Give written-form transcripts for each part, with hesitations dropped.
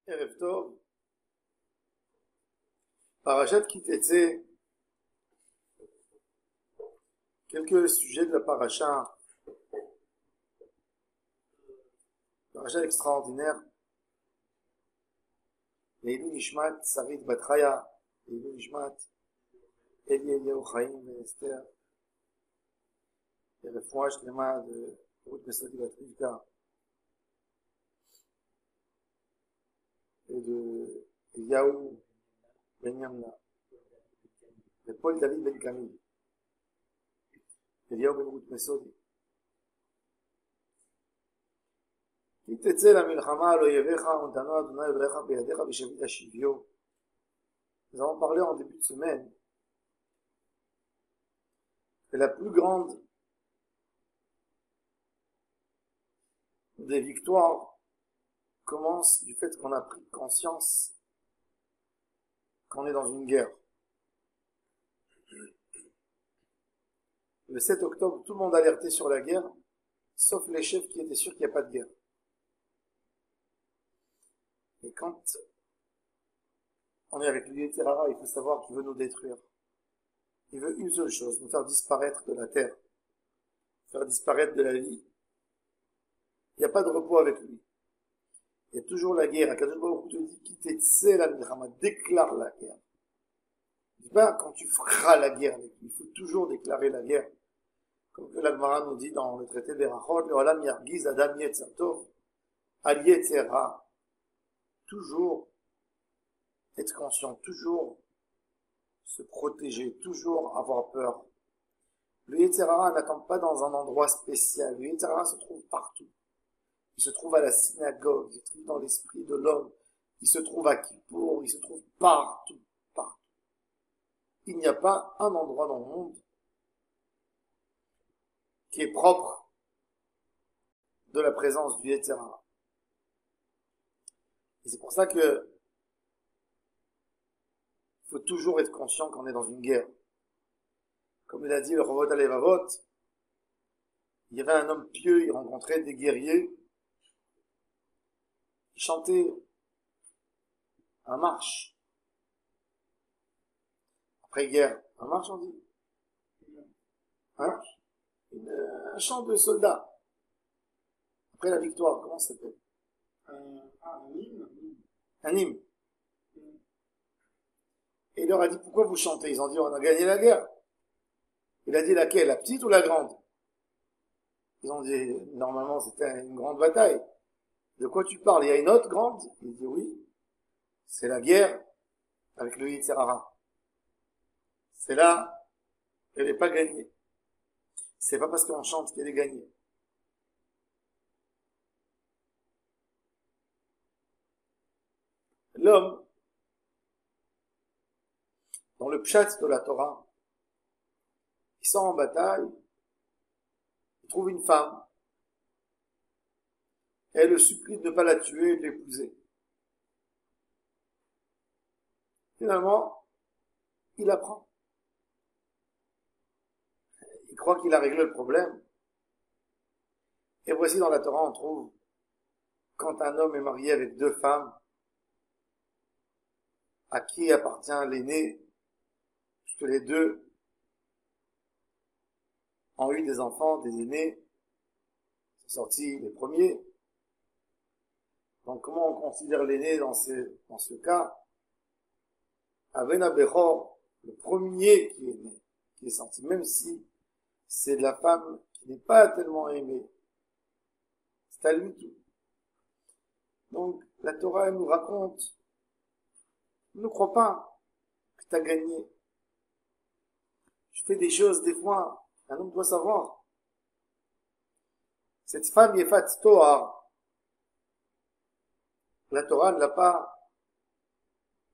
Erev Tov, Parashat Ki Tetzé, quelques sujets de la paracha extraordinaire. Leilu Nishmat, Sarit Batraya, Leilu Nishmat, Eli Eliyahu Chaim et Esther, et Refoua Shlema de Ruth Mesodi Batrivka, et de Eliyahu Ben Yamna, de Paul David Ben Camille, Eliyahu Ben Ruth Mesodi. כי תצא למלחמה על אויביך ונתנו אדוני אלוהיך בידיך ושבית השביו. Nous avons parlé en début de semaine que la plus grande des victoires commence du fait qu'on a pris conscience qu'on est dans une guerre. Le 7 octobre, tout le monde alertait sur la guerre, sauf les chefs qui étaient sûrs qu'il n'y a pas de guerre. Et quand on est avec l'Yetzer Hara, il faut savoir qu'il veut nous détruire. Il veut une seule chose, nous faire disparaître de la terre, faire disparaître de la vie. Il n'y a pas de repos avec lui. Il y a toujours la guerre. Akadosh Baruch Hu te dit, qui t'etsé la milchama, déclare la guerre. Dis pas quand tu feras la guerre avec lui, il faut toujours déclarer la guerre. Comme que l'Agmara nous dit dans le traité d'Erachot, le Olam Yargiz Adam Yetzer Tov, Al Yetzer Hara. Toujours être conscient, toujours se protéger, toujours avoir peur. Le Yetzer Hara n'attend pas dans un endroit spécial. Le Yetzer Hara se trouve partout. Il se trouve à la synagogue, il se trouve dans l'esprit de l'homme, il se trouve à Kippour, il se trouve partout, partout. Il n'y a pas un endroit dans le monde qui est propre de la présence du Yetzer Hara. Et c'est pour ça que il faut toujours être conscient qu'on est dans une guerre. Comme il a dit le Ravot Alevavot, il y avait un homme pieux, il rencontrait des guerriers, ils chantaient un marche. Après guerre, un marche on dit, hein? Un chant de soldats. Après la victoire, comment ça s'appelle? Un hymne. Et il leur a dit, pourquoi vous chantez? Ils ont dit, on a gagné la guerre. Il a dit, laquelle? La petite ou la grande? Ils ont dit, normalement, c'était une grande bataille. De quoi tu parles? Il y a une autre grande? Il dit, oui. C'est la guerre avec le Yetzer Hara. C'est là qu'elle n'est pas gagnée. C'est pas parce qu'on chante qu'elle est gagnée. L'homme, dans le pshat de la Torah, il sort en bataille, il trouve une femme, et elle le supplie de ne pas la tuer et de l'épouser. Finalement, il apprend. Il croit qu'il a réglé le problème. Et voici dans la Torah, on trouve, quand un homme est marié avec deux femmes, à qui appartient l'aîné, puisque les deux ont eu des enfants, des aînés, sont sortis les premiers. Donc comment on considère l'aîné dans ce cas? Aven Abechor, le premier qui est né, qui est sorti, même si c'est de la femme qui n'est pas tellement aimée. C'est à lui tout. Donc la Torah elle nous raconte, ne crois pas que tu as gagné. Je fais des choses des fois, un homme doit savoir. Cette femme Yefat Toar, la Torah ne l'a pas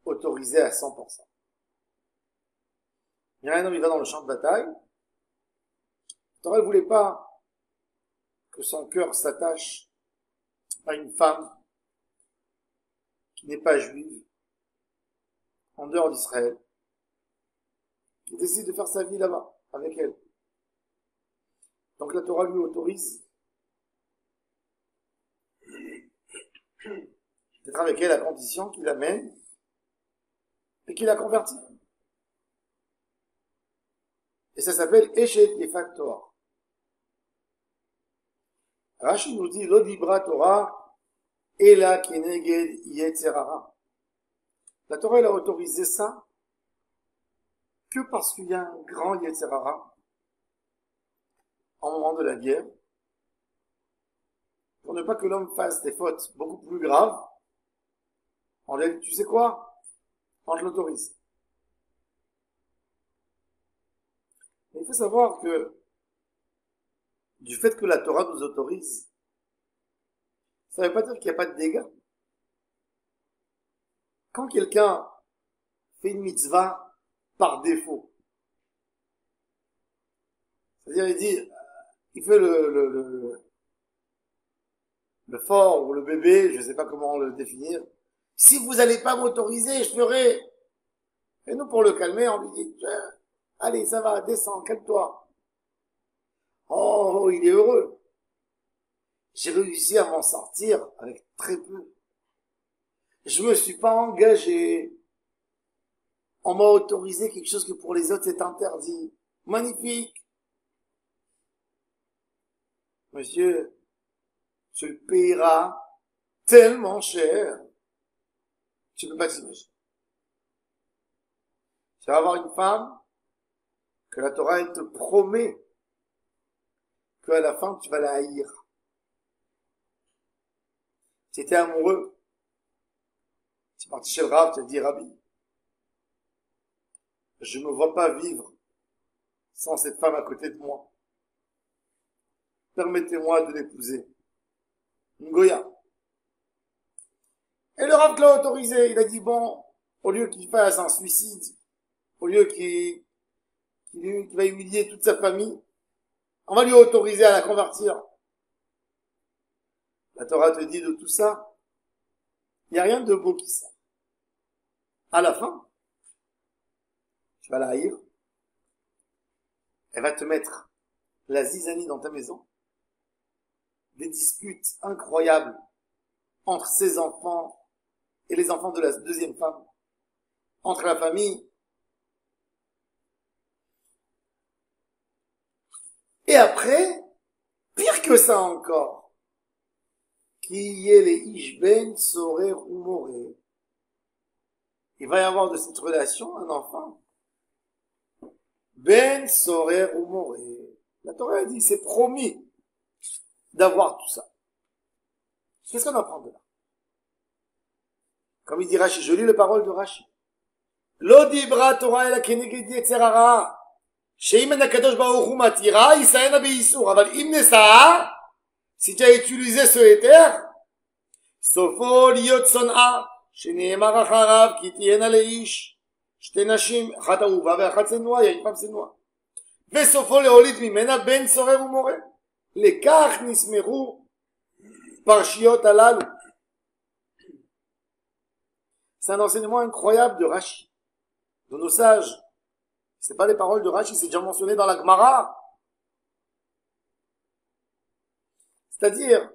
autorisée à 100%. Il y a un homme, il va dans le champ de bataille. La Torah ne voulait pas que son cœur s'attache à une femme qui n'est pas juive, en dehors d'Israël, qui décide de faire sa vie là-bas, avec elle. Donc la Torah lui autorise Être avec elle à condition qu'il amène et qu'il la convertit. Et ça s'appelle Eshet Yefat Torah. Rashi nous dit Lodibra Torah Ela Keneged Yetzer Hara. La Torah, elle a autorisé ça que parce qu'il y a un grand Yetzer Hara en moment de la guerre, pour ne pas que l'homme fasse des fautes beaucoup plus graves. On lui a dit, tu sais quoi? On te l'autorise. Mais il faut savoir que du fait que la Torah nous autorise, ça ne veut pas dire qu'il n'y a pas de dégâts. Quand quelqu'un fait une mitzvah par défaut, c'est-à-dire il dit, il fait le fort ou le bébé, je ne sais pas comment le définir, si vous n'allez pas m'autoriser, je ferai. Et nous, pour le calmer, on lui dit, allez, ça va, descends, calme-toi. Oh, il est heureux. J'ai réussi à m'en sortir avec très peu. Je me suis pas engagé. On m'a autorisé quelque chose que pour les autres c'est interdit. Magnifique. Monsieur, tu le payeras tellement cher. Tu peux pas t'imaginer. Tu vas avoir une femme que la Torah elle te promet qu'à la fin tu vas la haïr. Tu étais amoureux. Tu es parti chez le Rav, tu as dit Rabbi, je ne me vois pas vivre sans cette femme à côté de moi. Permettez-moi de l'épouser. Une Goya. Et le Rav l'a autorisé. Il a dit bon, au lieu qu'il fasse un suicide, au lieu qu'il va humilier toute sa famille, on va lui autoriser à la convertir. La Torah te dit de tout ça, il n'y a rien de beau qui sort. À la fin, tu vas la haïr. Elle va te mettre la zizanie dans ta maison. Des disputes incroyables entre ses enfants et les enfants de la deuxième femme. Entre la famille. Et après, pire que ça encore, qui est les Ishben, Sorer ou Moré. Il va y avoir de cette relation un enfant. Ben, Sorer ou Moré. La Torah a dit, c'est promis d'avoir tout ça. Qu'est-ce qu'on apprend de là? Comme il dit Rashi, je lis les paroles de Rashi. Lo dibra Torah ela keneged yetzer hara. שאם הקדוש ברוך הוא מתירה, יסיינה באיסור. אבל אם נשאה, si tu as utilisé ce éther, סופו להיות שונאה, שנאמר אחריו, כי תהיינה לאיש, שתי נשים, אחת אהובה ואחת שנואה, יהי פעם שנואה. וסופו להוליד ממנה בן סורר ומורה. לכך נסמכו פרשיות הללו. C'est un enseignement incroyable de Rashi, de nos sages. C'est pas les paroles de Rashi, c'est déjà mentionné dans la Gemara. C'est-à-dire,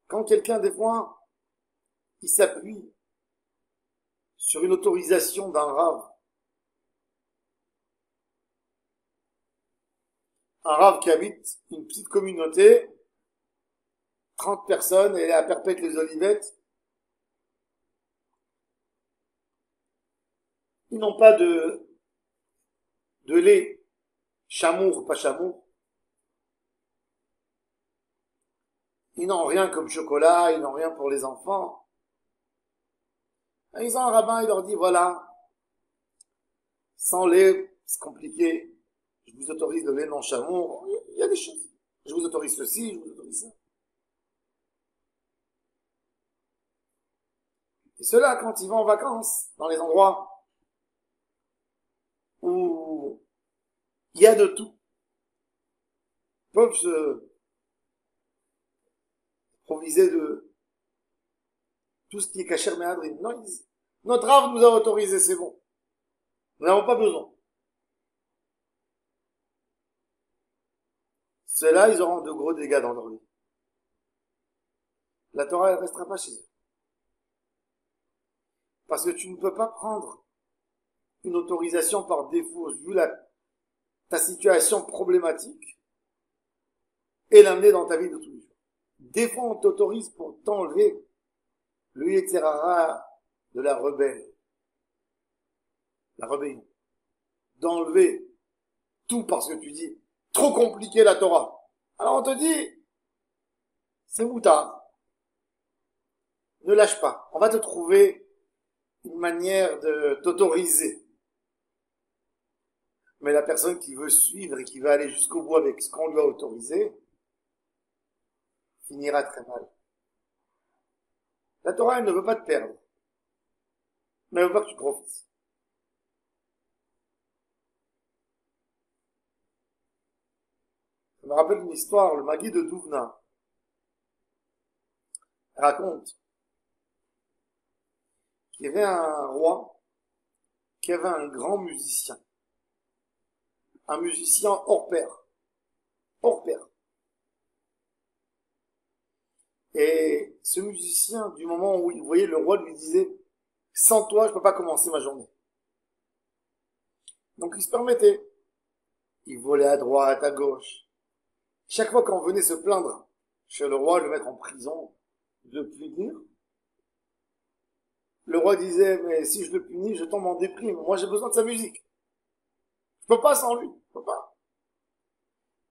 quand quelqu'un, des fois, il s'appuie sur une autorisation d'un Rav, un Rav qui habite une petite communauté, 30 personnes, et elle est à Perpète-les-Olivettes, ils n'ont pas de lait, chamour, pas chamour. Ils n'ont rien comme chocolat, ils n'ont rien pour les enfants. Et ils ont un rabbin, il leur dit, voilà, sans lait, c'est compliqué, je vous autorise le lait non chamour, il y a des choses. Je vous autorise ceci, je vous autorise ça. Et ceux-là, quand ils vont en vacances, dans les endroits où il y a de tout, peuvent se proviser de tout ce qui est kasher méadrin. Non, notre Rav nous a autorisé, c'est bon. Nous n'avons pas besoin. Ceux-là, ils auront de gros dégâts dans leur vie. la Torah, elle restera pas chez eux. Parce que tu ne peux pas prendre une autorisation par défaut, vu ta situation problématique, et l'amener dans ta vie de tous les jours. Des fois, on t'autorise pour t'enlever le Yetzer Hara de la rébellion. D'enlever tout parce que tu dis, trop compliqué la Torah. Alors on te dit, c'est moutard. Ne lâche pas. On va te trouver une manière de t'autoriser. Mais la personne qui veut suivre et qui va aller jusqu'au bout avec ce qu'on lui a autorisé, finira très mal. La Torah, elle ne veut pas te perdre. Mais elle veut pas que tu profites. Ça me rappelle une histoire, le Magui de Douvna raconte qu'il y avait un roi qui avait un grand musicien. Un musicien hors pair. Hors pair. Et ce musicien, du moment où il voyait le roi, lui disait, sans toi, je peux pas commencer ma journée. Donc il se permettait. Il volait à droite, à gauche. Chaque fois qu'on venait se plaindre chez le roi, le mettre en prison, de le punir, le roi disait, mais si je le punis, je tombe en déprime. Moi, j'ai besoin de sa musique. Je peux pas sans lui. Je peux pas.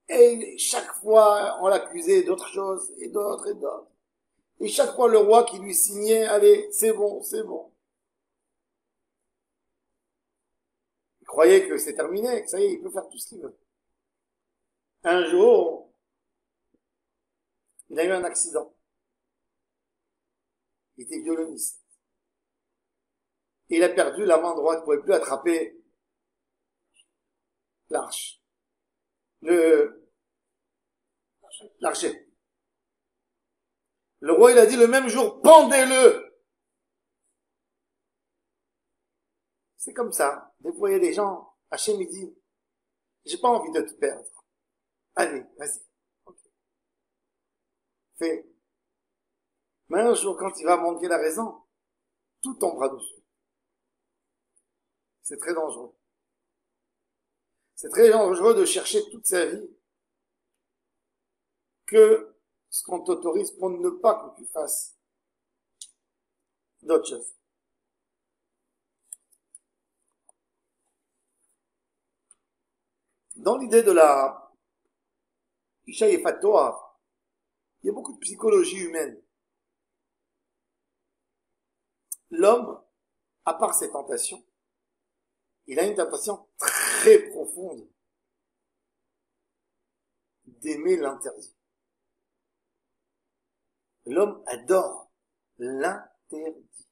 Et chaque fois, on l'accusait d'autres choses, et d'autres, et d'autres. Et chaque fois, le roi qui lui signait, allez, c'est bon, c'est bon. Il croyait que c'est terminé, que ça y est, il peut faire tout ce qu'il veut. Un jour, il a eu un accident. Il était violoniste. Et il a perdu la main droite, il ne pouvait plus attraper l'arche. L'archer. Le roi, il a dit le même jour, pendez-le! C'est comme ça. Des fois, il y a des gens, Hachem, il dit, j'ai pas envie de te perdre. Allez, vas-y. Okay. Fais. Mais un jour, quand il va manquer la raison, tout tombera dessus. C'est très dangereux. C'est très dangereux de chercher toute sa vie que ce qu'on t'autorise pour ne pas que tu fasses d'autres choses. Dans l'idée de la Isha Yefat Toar, il y a beaucoup de psychologie humaine. L'homme, à part ses tentations, il a une tentation très profonde d'aimer l'interdit. L'homme adore l'interdit.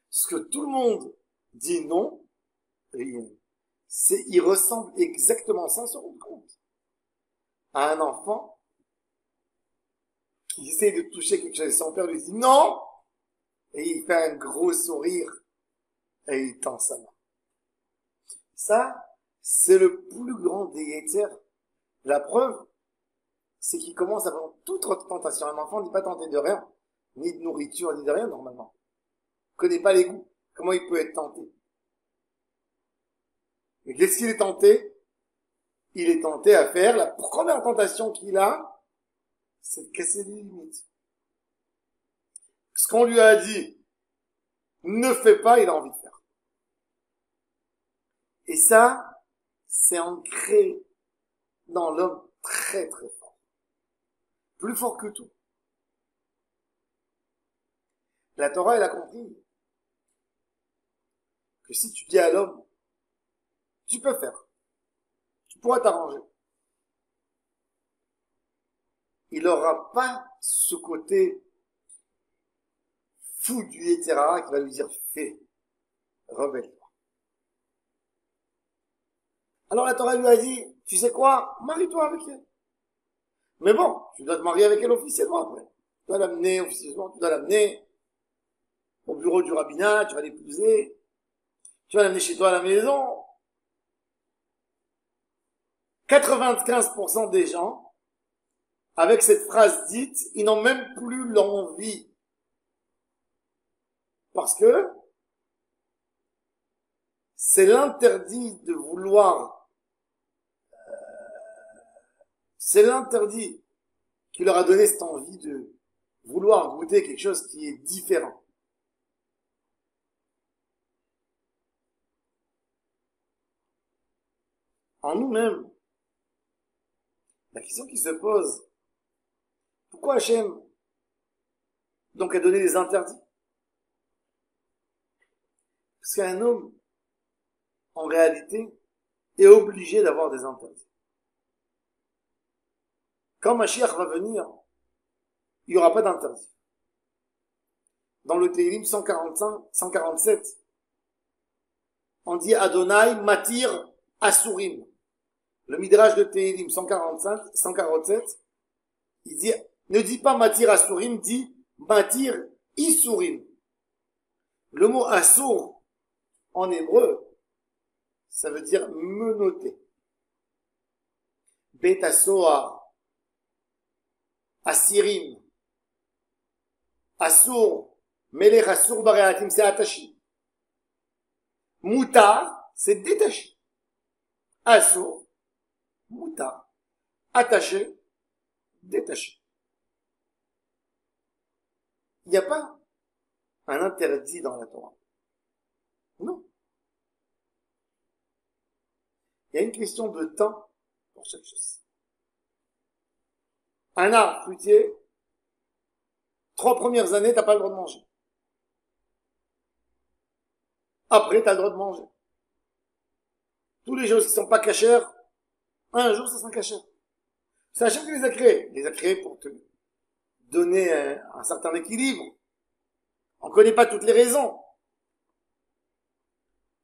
Ce que tout le monde dit non, il ressemble exactement, sans se rendre compte, à un enfant qui essaie de toucher quelque chose. Son père lui dit non, et il fait un gros sourire, et il tend sa main. Ça, c'est le plus grand des yéters. La preuve, c'est qu'il commence à avoir toute autre tentation. Un enfant n'est pas tenté de rien, ni de nourriture, ni de rien, normalement. Il connaît pas les goûts. Comment il peut être tenté? Mais qu'est-ce qu'il est tenté? Il est tenté à faire, la première tentation qu'il a, c'est de casser les limites. Ce qu'on lui a dit, ne fais pas, il a envie de faire. Et ça, c'est ancré dans l'homme très très fort. Plus fort que tout. La Torah, elle a compris que si tu dis à l'homme, tu peux faire, tu pourras t'arranger, il n'aura pas ce côté fou du Yetzer Hara qui va lui dire, fais, rebelle-toi. Alors la Torah lui a dit, tu sais quoi, marie-toi avec elle. Mais bon, tu dois te marier avec elle officiellement après. Tu dois l'amener officiellement, tu dois l'amener au bureau du rabbinat, tu vas l'épouser, tu vas l'amener chez toi à la maison. 95% des gens avec cette phrase dite, ils n'ont même plus l'envie. Parce que c'est l'interdit de vouloir, c'est l'interdit qui leur a donné cette envie de vouloir goûter quelque chose qui est différent. En nous-mêmes, la question qui se pose, pourquoi Hachem donc a donné des interdits? Parce qu'un homme, en réalité, est obligé d'avoir des interdits. Quand Mashiach va venir, il n'y aura pas d'interdit. Dans le Tehillim 147, on dit Adonai matir asurim. Le Midrash de Tehillim 147, il dit, ne dit pas matir asurim, dit matir isurim. Le mot asur, en hébreu, ça veut dire menotter. Bet asoar, asirim, asur, melech asur bareatim, c'est attaché. Moutar, c'est détaché. Asur, moutar, attaché, détaché. Il n'y a pas un interdit dans la Torah. Non. Il y a une question de temps pour chaque chose. Un arbre fruitier, 3 premières années, t'as pas le droit de manger. Après, t'as le droit de manger. Tous les choses qui sont pas cachères, un jour, ça sera cachère. C'est Hachem qui les a créés. Il les a créés pour te donner un certain équilibre. On connaît pas toutes les raisons.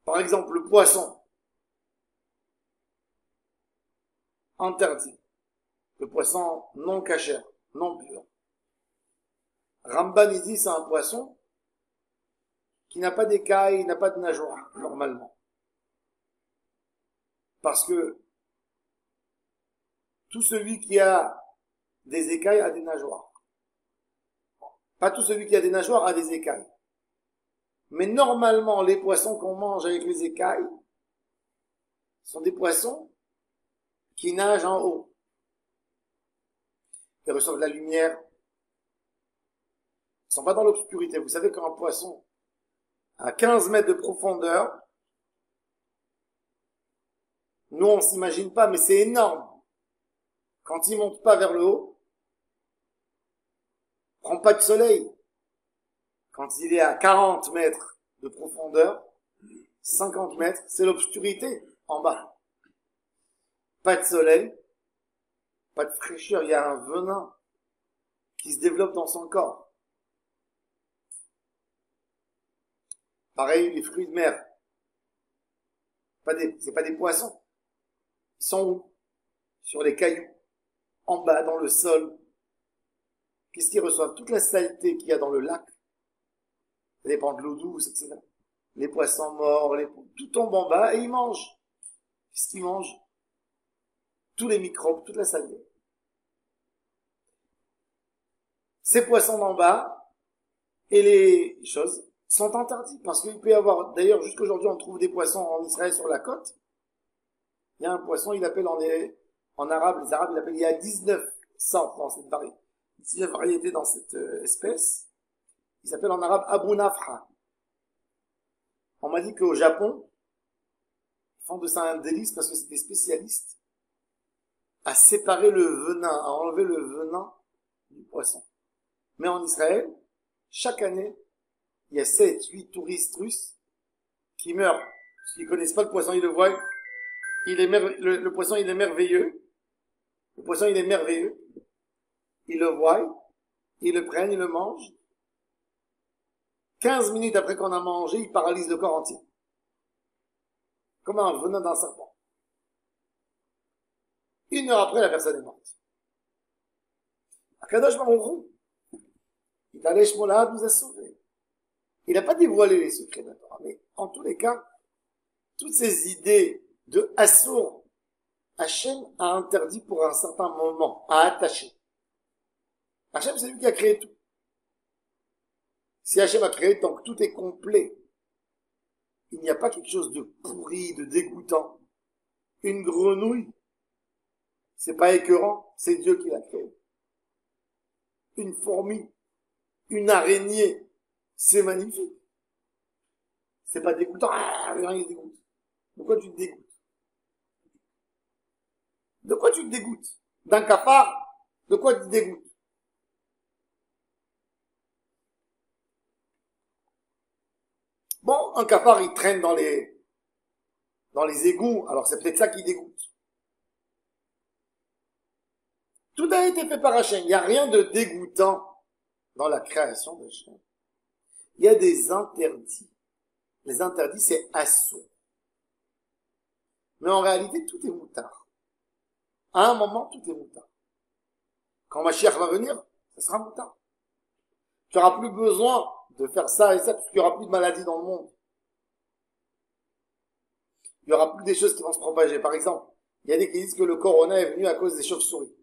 Par exemple, le poisson. Interdit. Le poisson non cachère, non pur. Ramban, il dit, c'est un poisson qui n'a pas d'écailles, il n'a pas de nageoire, normalement. Parce que tout celui qui a des écailles a des nageoires. Pas tout celui qui a des nageoires a des écailles. Mais normalement, les poissons qu'on mange avec les écailles sont des poissons qui nagent en haut. Ils reçoivent de la lumière. Ils sont pas dans l'obscurité. Vous savez qu'un poisson à 15 mètres de profondeur, nous on s'imagine pas, mais c'est énorme. Quand il monte pas vers le haut, prend pas de soleil. Quand il est à 40 mètres de profondeur, 50 mètres, c'est l'obscurité en bas. Pas de soleil, pas de fraîcheur, il y a un venin qui se développe dans son corps. Pareil, les fruits de mer. C'est pas des poissons. Ils sont où? Sur les cailloux. En bas, dans le sol. Qu'est-ce qu'ils reçoivent? Toute la saleté qu'il y a dans le lac. Ça dépend de l'eau douce, etc. Les poissons morts, tout tombe en bas et ils mangent. Qu'est-ce qu'ils mangent? Tous les microbes, toute la saleté. Ces poissons d'en bas et les choses sont interdits parce qu'il peut y avoir, d'ailleurs jusqu'à aujourd'hui on trouve des poissons en Israël sur la côte. Il y a un poisson, il appelle en arabe, les arabes l'appellent, il y a 19 sortes dans cette variété, 19 variétés dans cette espèce. Il s'appelle en arabe Abu Nafra. On m'a dit qu'au Japon, ils font de ça un délice parce que c'est des spécialistes à séparer le venin, à enlever le venin du poisson. Mais en Israël, chaque année, il y a 7, 8 touristes russes qui meurent. Parce qu'ils connaissent pas le poisson, ils le voient. Le poisson, il est merveilleux. Le poisson, il est merveilleux. Ils le voient. Ils le prennent, ils le mangent. 15 minutes après qu'on a mangé, il paralyse le corps entier. Comme un venin d'un serpent. 1 heure après, la personne est morte. Akadosh Baruch Hu, il a l'Eshmolad nous a sauvés. Il n'a pas dévoilé les secrets de la Torah, mais en tous les cas, toutes ces idées de Assur, Hachem a interdit pour un certain moment, à attacher. Hachem, c'est lui qui a créé tout. Si Hachem a créé, donc tout est complet. Il n'y a pas quelque chose de pourri, de dégoûtant. Une grenouille, c'est pas écœurant, c'est Dieu qui l'a créé. Une fourmi, une araignée, c'est magnifique. C'est pas dégoûtant, rien ne dégoûte. De quoi tu te dégoûtes? De quoi tu te dégoûtes? D'un cafard? De quoi tu te dégoûtes? Bon, un cafard, il traîne dans les égouts, alors c'est peut-être ça qui dégoûte. Tout a été fait par Hachem. Il n'y a rien de dégoûtant dans la création d'Hachem. Il y a des interdits. Les interdits, c'est assaut. Mais en réalité, tout est moutard. À un moment, tout est moutard. Quand Mashiach va venir, ça sera moutard. Tu n'auras plus besoin de faire ça et ça, parce qu'il n'y aura plus de maladies dans le monde. Il n'y aura plus des choses qui vont se propager. Par exemple, il y a des qui disent que le corona est venu à cause des chauves-souris.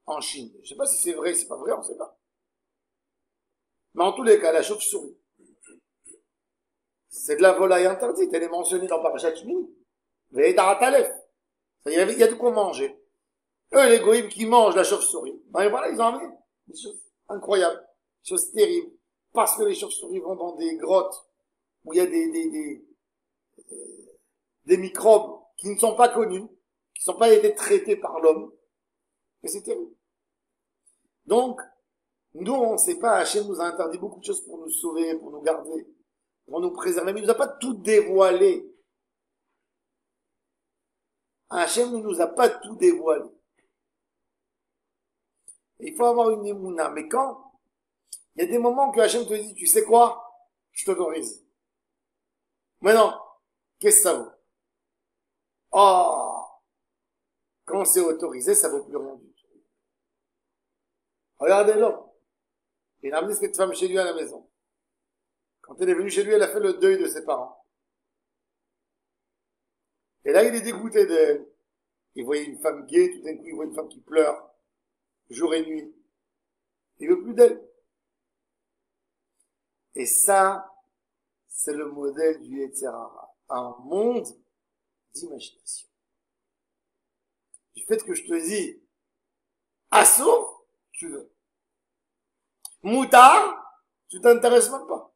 En Chine. Je ne sais pas si c'est vrai, c'est pas vrai, on ne sait pas. Mais en tous les cas, la chauve-souris, c'est de la volaille interdite. Elle est mentionnée dans Parashat Shmini. Ve'edarat Aleph. Il y a de quoi manger. Eux, les goïms qui mangent la chauve-souris, ben voilà, ils ont amené des choses incroyables, des choses terribles. Parce que les chauves-souris vont dans des grottes où il y a des microbes qui ne sont pas connus, qui n'ont pas été traités par l'homme. Et c'est terrible. Donc, nous, on ne sait pas, Hachem nous a interdit beaucoup de choses pour nous sauver, pour nous garder, pour nous préserver, mais il nous a pas tout dévoilé. Hachem ne nous a pas tout dévoilé. Et il faut avoir une émouna. Mais quand il y a des moments que Hachem te dit, tu sais quoi, je t'autorise. Maintenant, qu'est-ce que ça vaut? Oh, quand c'est autorisé, ça vaut plus rien du tout. Regardez l'homme. Il a amené cette femme chez lui à la maison. Quand elle est venue chez lui, elle a fait le deuil de ses parents. Et là, il est dégoûté d'elle. Il voyait une femme gaie, tout d'un coup, il voit une femme qui pleure, jour et nuit. Il veut plus d'elle. Et ça, c'est le modèle du Yetzer Hara. Un monde d'imagination. Du fait que je te dis, assourd, tu veux. Moutard, tu t'intéresses même pas.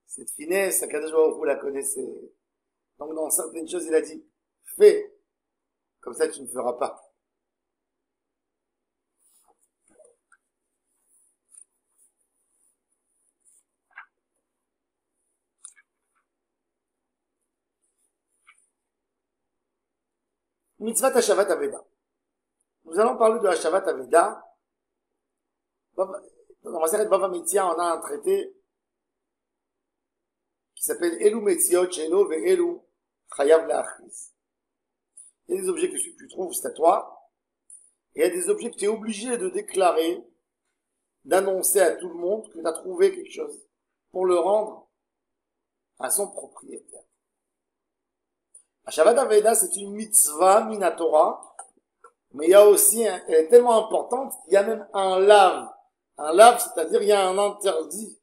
Cette finesse, Akadosh Baruch Hu, vous la connaissez. Donc dans certaines choses, il a dit, fais, comme ça tu ne feras pas. Mitzvah Hashavat Aveda. Nous allons parler de Hashavat Aveda. Dans Maseret Bava Metzia, on a un traité qui s'appelle Elu Metziot Shelo ve Elu Chayav Le'achris. Il y a des objets que tu trouves, c'est à toi. Et il y a des objets que tu es obligé de déclarer, d'annoncer à tout le monde que tu as trouvé quelque chose pour le rendre à son propriétaire. Hashavat Aveda, c'est une mitzvah minatora, mais il y a aussi, elle est tellement importante qu'il y a même un lave. Un lave, c'est-à-dire il y a un interdit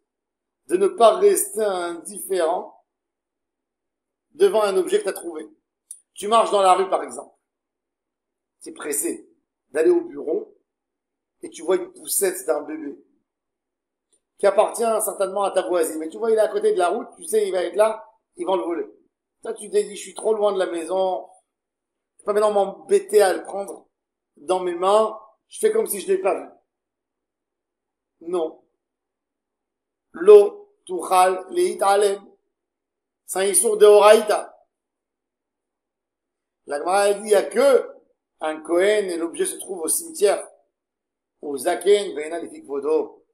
de ne pas rester indifférent devant un objet que tu as trouvé. Tu marches dans la rue, par exemple. Tu es pressé d'aller au bureau et tu vois une poussette d'un bébé qui appartient certainement à ta voisine. Mais tu vois, il est à côté de la route, tu sais, il va être là, ils vont le voler. Toi, tu t'es dit, je suis trop loin de la maison, je peux pas maintenant m'embêter à le prendre dans mes mains, je fais comme si je l'ai pas vu. Non. Lo, tuchal, leit alem. C'est un issour de Horaïta. La Gemara dit, il y a que un Kohen et l'objet se trouve au cimetière. Au Zaken, Veina Lefik Vodo.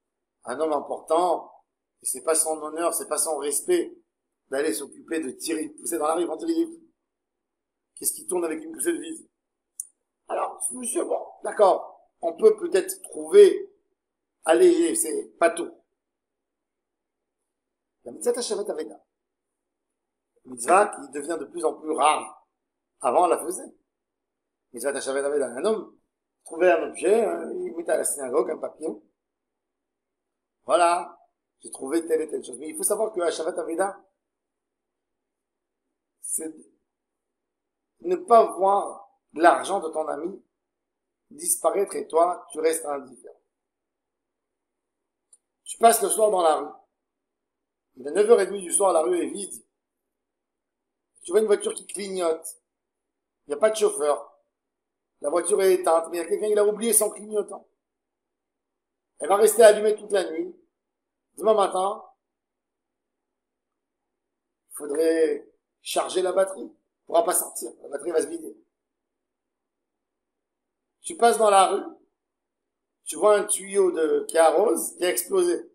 Un homme important, et c'est pas son honneur, c'est pas son respect d'aller s'occuper de tirer une poussette dans la rue, ils vont tirer des filles. Qu'est-ce qui tourne avec une poussette vide? Alors, ce monsieur, bon, d'accord, on peut peut-être trouver allégé, c'est pas tout. La mitzvah Hashavat Aveda. Mitzvah qui devient de plus en plus rare. Avant, on la faisait. Mitzvah Hashavat Aveda. Un homme trouvait un objet, il mettait à la synagogue un papier. Voilà, j'ai trouvé telle et telle chose. Mais il faut savoir que Hashavat Aveda, c'est ne pas voir l'argent de ton ami disparaître et toi, tu restes indifférent. Tu passes le soir dans la rue. Il est 9h30 du soir, la rue est vide. Tu vois une voiture qui clignote. Il n'y a pas de chauffeur. La voiture est éteinte, mais il y a quelqu'un qui a oublié son clignotant. Elle va rester allumée toute la nuit. Demain matin, il faudrait charger la batterie. Elle ne pourra pas sortir. La batterie va se vider. Tu passes dans la rue. Tu vois un tuyau qui arrose, qui a explosé.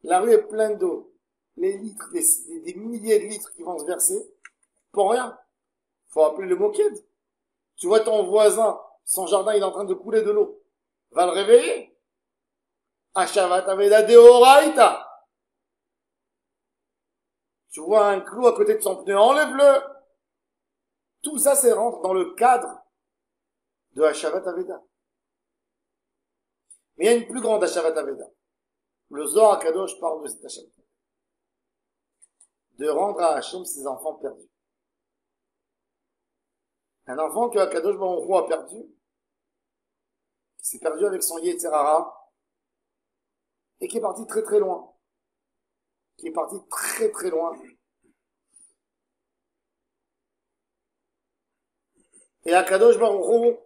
La rue est pleine d'eau. Les litres, des milliers de litres qui vont se verser. Pour rien. Faut appeler le moquette. Tu vois ton voisin, son jardin, il est en train de couler de l'eau. Va le réveiller. Hashavat Aveda Deoraita. Tu vois un clou à côté de son pneu, enlève-le. Tout ça, c'est rentre dans le cadre de Hashavat Aveda. Mais il y a une plus grande Hashavat Aveda. Le Zohar HaKadosh parle de cette Hashavat. De rendre à Hachem ses enfants perdus. Un enfant que HaKadosh Baruch Hu a perdu, qui s'est perdu avec son Yetzer Hara, et qui est parti très très loin. Qui est parti très très loin. Et HaKadosh Baruch Hu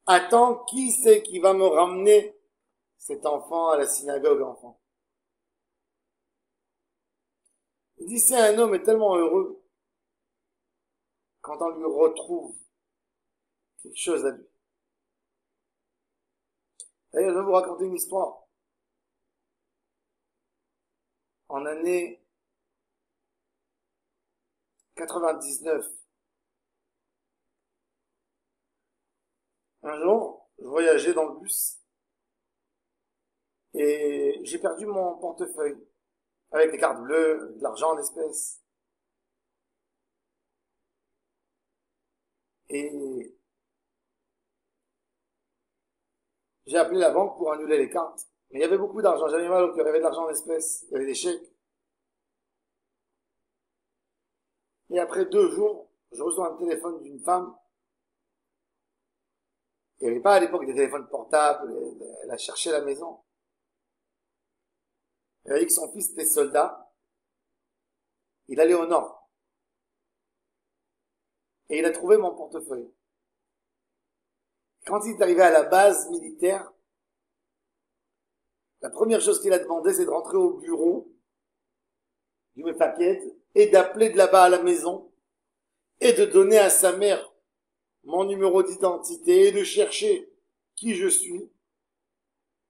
attend qui c'est qui va me ramener cet enfant à la synagogue, enfant. Il dit, c'est un homme est tellement heureux quand on lui retrouve quelque chose à lui. D'ailleurs, je vais vous raconter une histoire. En année 99, un jour, je voyageais dans le bus et j'ai perdu mon portefeuille avec des cartes bleues, de l'argent en espèces. Et j'ai appelé la banque pour annuler les cartes. Mais il y avait beaucoup d'argent, j'avais mal au cœur, il y avait de l'argent en espèces, il y avait des chèques. Et après 2 jours, je reçois un téléphone d'une femme. Il n'y avait pas à l'époque des téléphones portables, elle a cherché la maison. Elle a dit que son fils était soldat. Il allait au nord. Et il a trouvé mon portefeuille. Quand il est arrivé à la base militaire, la première chose qu'il a demandé, c'est de rentrer au bureau du Mefaket et d'appeler de là-bas à la maison et de donner à sa mère mon numéro d'identité et de chercher qui je suis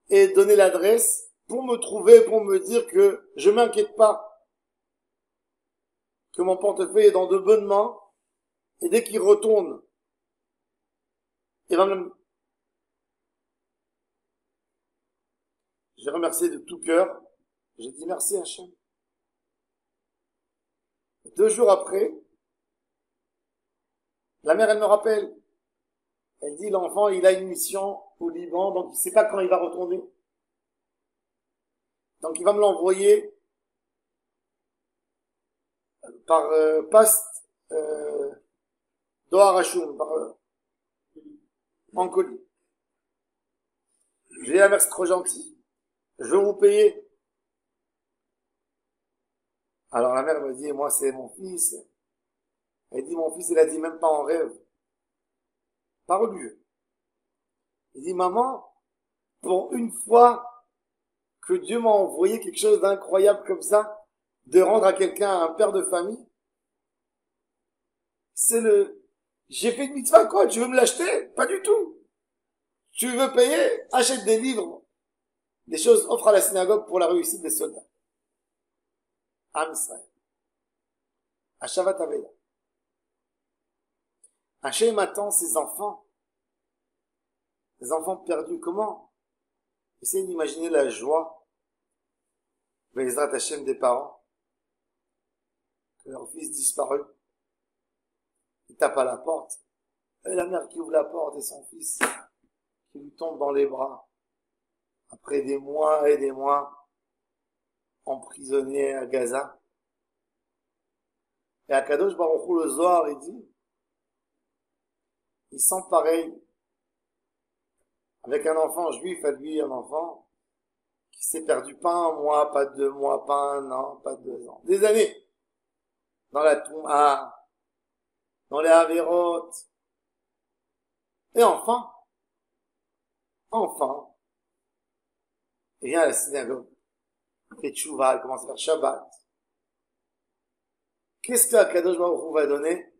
et donner l'adresse pour me trouver, pour me dire que je m'inquiète pas, que mon portefeuille est dans de bonnes mains et dès qu'il retourne, il va me... J'ai remercié de tout cœur. J'ai dit merci Hachem. 2 jours après, la mère, elle me rappelle. Elle dit, l'enfant, il a une mission au Liban, donc il ne sait pas quand il va retourner. Donc il va me l'envoyer par poste Dohar Hashoum, en colis. Je dis, la mère, c'est trop gentil. Je veux vous payer. Alors la mère me dit, moi c'est mon fils. Elle dit, mon fils, il a dit même pas en rêve. Par Dieu. Il dit, maman, pour une fois que Dieu m'a envoyé quelque chose d'incroyable comme ça, de rendre à quelqu'un un père de famille, j'ai fait une mitzvah, quoi, tu veux me l'acheter? Pas du tout. Tu veux payer? Achète des livres, des choses, offre à la synagogue pour la réussite des soldats. Am Israël. Hashavat Aveda. Hachem attend ses enfants perdus. Comment? Essayez d'imaginer la joie, Bezrat Hachem des parents, que leur fils disparu. Ils tapent à la porte. Et la mère qui ouvre la porte et son fils qui lui tombe dans les bras. Après des mois et des mois emprisonné à Gaza. Et Akadosh Baruch Hu, le Zohar, il dit, il sent pareil avec un enfant juif, à lui, un enfant qui s'est perdu pas un mois, pas 2 mois, pas un an, pas 2 ans, des années, dans la Touma, dans les Avérotes. Et enfin, il vient à la synagogue, fait tchouva, il commence à faire Shabbat. Qu'est-ce que Akadosh Baruch Hu va donner,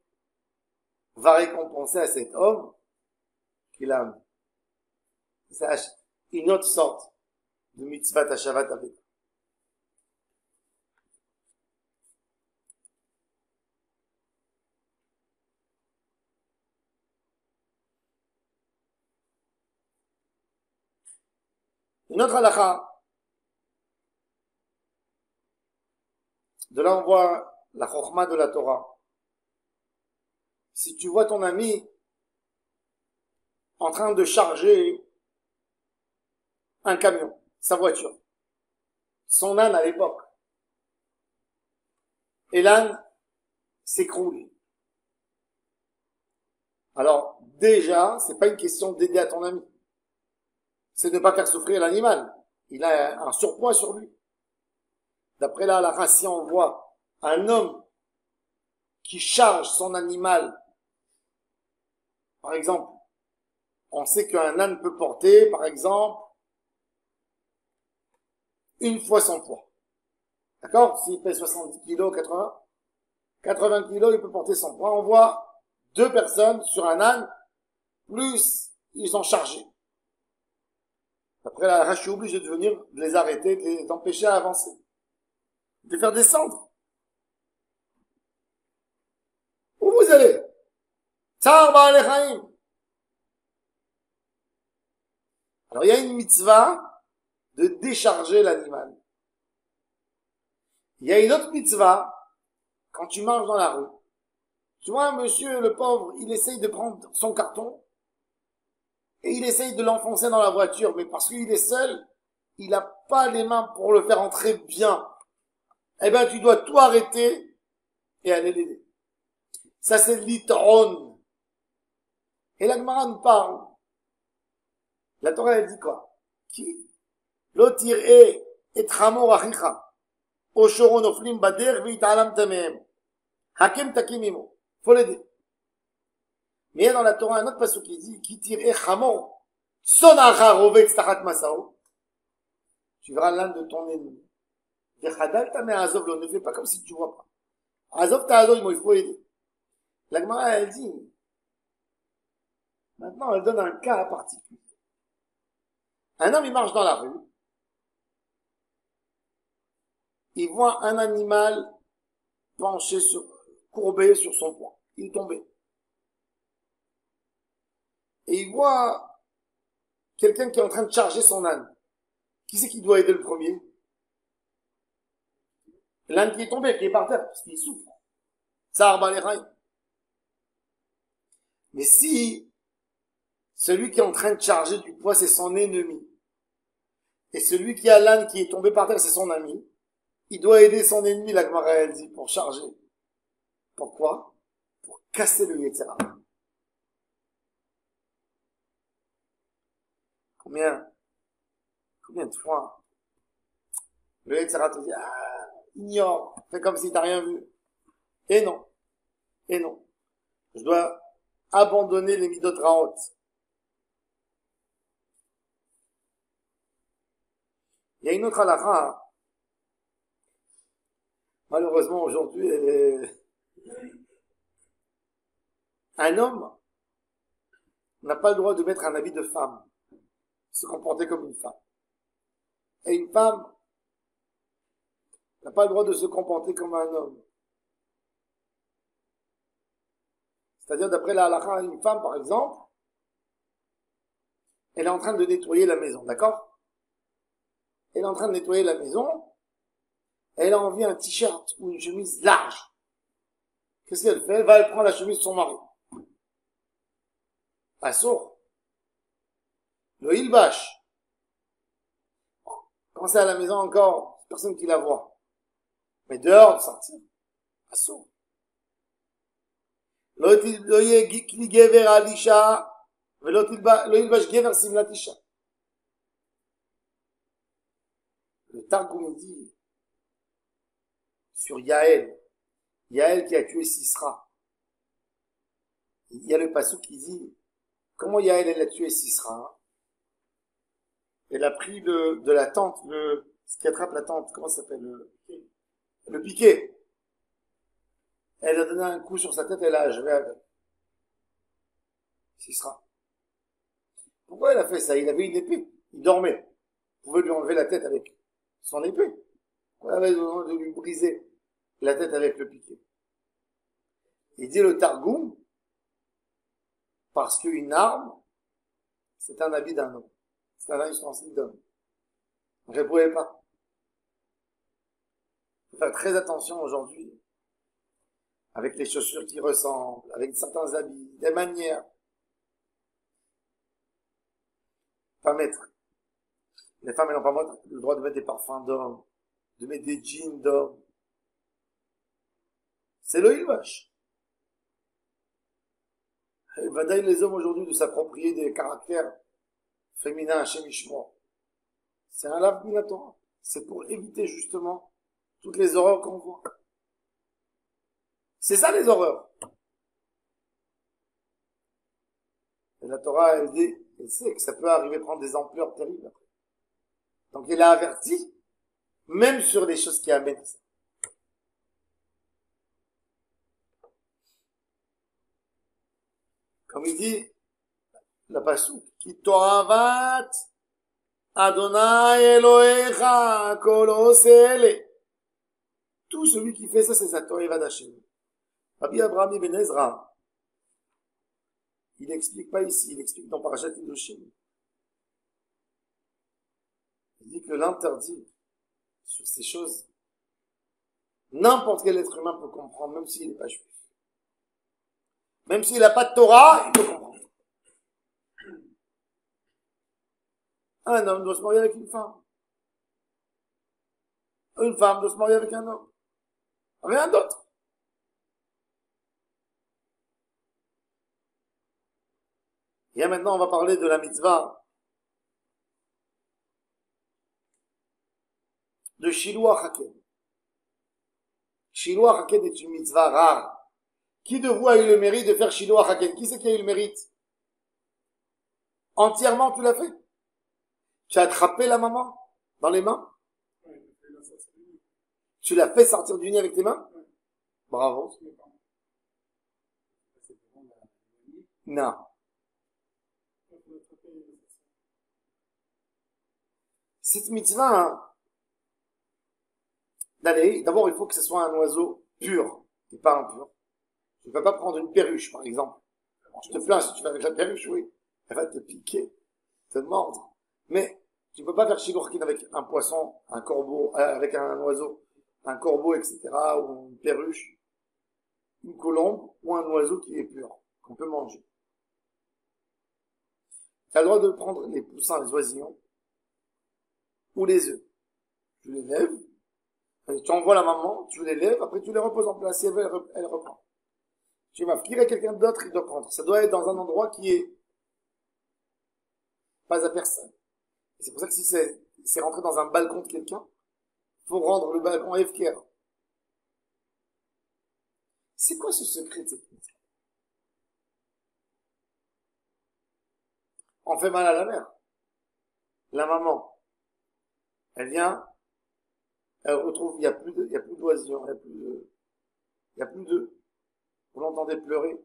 va récompenser à cet homme qu'il a? C'est une autre sorte de mitzvah tashavat avec. Une autre halakha. De là, on voit la chokhma de la Torah. Si tu vois ton ami en train de charger un camion, sa voiture, son âne à l'époque, et l'âne s'écroule. Alors, déjà, c'est pas une question d'aider à ton ami. C'est de ne pas faire souffrir l'animal. Il a un surpoids sur lui. D'après la halakha, si on voit un homme qui charge son animal, par exemple, on sait qu'un âne peut porter, par exemple, une fois son poids. D'accord? S'il pèse 70 kilos, 80 kilos, il peut porter son poids. On voit 2 personnes sur un âne, plus ils ont chargé. Après, la halakha, je suis obligé de venir, de les arrêter, de les empêcher à avancer. De les faire descendre. Où vous allez? Tsar Ba'alei Chaim. Alors, il y a une mitzvah de décharger l'animal. Il y a une autre mitzvah, quand tu marches dans la rue. Tu vois, monsieur, le pauvre, il essaye de prendre son carton, et il essaye de l'enfoncer dans la voiture, mais parce qu'il est seul, il n'a pas les mains pour le faire entrer bien. Eh ben, tu dois tout arrêter et aller l'aider. Ça, c'est l'itron. Et la Gemara nous parle. La Torah, elle dit quoi? Qui? Lotir et chamor achicha. Oshoro noflim bader v'italam tamehem. Hakem takim imo. Faut l'aider. Mais il y a dans la Torah un autre passage qui dit, qui tire et chamor. Son acha rovet tachat masao. Tu verras l'un de ton ennemi. V'chadal tameh azov lo. Ne fais pas comme si tu vois pas. Azov ta azov, il faut aider. La Gemara, elle dit, maintenant, elle donne un cas particulier. Un homme, il marche dans la rue. Il voit un animal penché courbé sur son poing. Il est tombé. Et il voit quelqu'un qui est en train de charger son âne. Qui c'est qui doit aider le premier? L'âne qui est tombé, qui est par terre, parce qu'il souffre. Tsar Ba'alei Chaim. Mais si celui qui est en train de charger du poids, c'est son ennemi, et celui qui a l'âne qui est tombé par terre, c'est son ami, il doit aider son ennemi, la Gemara elle dit, pour charger. Pourquoi? Pour casser le Yetzer Hara. Combien de fois le Yetzer Hara te dit, ignore, fais comme si t'as rien vu. Et non. Je dois abandonner les midot raot. Il y a une autre halakha. Malheureusement, aujourd'hui, un homme n'a pas le droit de mettre un habit de femme, se comporter comme une femme. Et une femme n'a pas le droit de se comporter comme un homme. C'est-à-dire, d'après la halakha, une femme, par exemple, elle est en train de nettoyer la maison, d'accord? Elle est en train de nettoyer la maison, elle a envie un t-shirt ou une chemise large. Qu'est-ce qu'elle fait? Elle prend la chemise de son mari. Assour. Le ilbash. Quand c'est à la maison encore, personne qui la voit. Mais dehors, de sortir. Assour. לא יהיה כלי גבר על אישה, ולא ילבש גבר שמלת אישה. Le Targum dit sur Yaël qui a tué Sisra. Il y a le passage qui dit comment Yaël elle a tué Sisra. Elle a pris de la tente, ce qui attrape la tente, comment ça s'appelle le piquet. Elle a donné un coup sur sa tête, elle a achevé avec. Sisra. Pourquoi elle a fait ça? Il avait une épée. Il dormait. Il pouvait lui enlever la tête avec son épée. Pourquoi elle avait besoin de lui briser la tête avec le piquet? Il dit le Targum, parce qu'une arme, c'est un habit d'un homme. C'est un ustensile d'homme. Donc elle ne pouvait pas. Il faut faire très attention aujourd'hui avec les chaussures qui ressemblent, avec certains habits, des manières. Pas mettre. Les femmes, elles n'ont pas le droit de mettre des parfums d'homme, de mettre des jeans d'homme. C'est le ilvash. Et vadaï les hommes aujourd'hui de s'approprier des caractères féminins chez Mishmor. C'est un lave de la Torah. C'est pour éviter justement toutes les horreurs qu'on voit. C'est ça les horreurs. Et la Torah, elle dit, elle sait que ça peut arriver à prendre des ampleurs terribles. Donc elle a averti, même sur les choses qui amènent ça. Comme il dit, la Passouk, qui to'avat Adonai Elohecha kol osele. Tout celui qui fait ça, c'est sa Torah d'Hachem. Rabbi Abraham ibn Ezra, il n'explique pas ici, il explique dans Parashat Kedoshim. Il dit que l'interdit sur ces choses, n'importe quel être humain peut comprendre, même s'il n'est pas juif. Même s'il n'a pas de Torah, il peut comprendre. Un homme doit se marier avec une femme. Une femme doit se marier avec un homme. Rien d'autre. Et maintenant, on va parler de la mitzvah de Shiloh Haken. Shiloh Haken est une mitzvah rare. Qui de vous a eu le mérite de faire Shiloh Haken? Qui c'est qui a eu le mérite? Entièrement, tu l'as fait? Tu as attrapé la maman dans les mains? Tu l'as fait sortir du nid avec tes mains? Bravo. Non. Cette mitzvah, hein, d'aller, d'abord il faut que ce soit un oiseau pur, et pas impur. Tu ne peux pas prendre une perruche, par exemple. Je te plains, si tu fais avec la perruche, oui, elle va te piquer, te mordre. Mais tu ne peux pas faire shigorkin avec un poisson, un corbeau, avec un oiseau, un corbeau, etc., ou une perruche, une colombe, ou un oiseau qui est pur, qu'on peut manger. Tu as le droit de prendre les poussins, les oisillons, ou les œufs. Tu les lèves, tu envoies la maman, tu les lèves, après tu les reposes en place, si elle veut, elle reprend. Tu vas filer à quelqu'un d'autre, il doit prendre. Ça doit être dans un endroit qui est pas à personne. Et c'est pour ça que si c'est rentré dans un balcon de quelqu'un, il faut rendre le balcon FKR. C'est quoi ce secret de cette mitzvah? On fait mal à la mère. La maman, elle vient, elle retrouve, il n'y a plus d'oisillons, il n'y a plus de, vous l'entendez pleurer.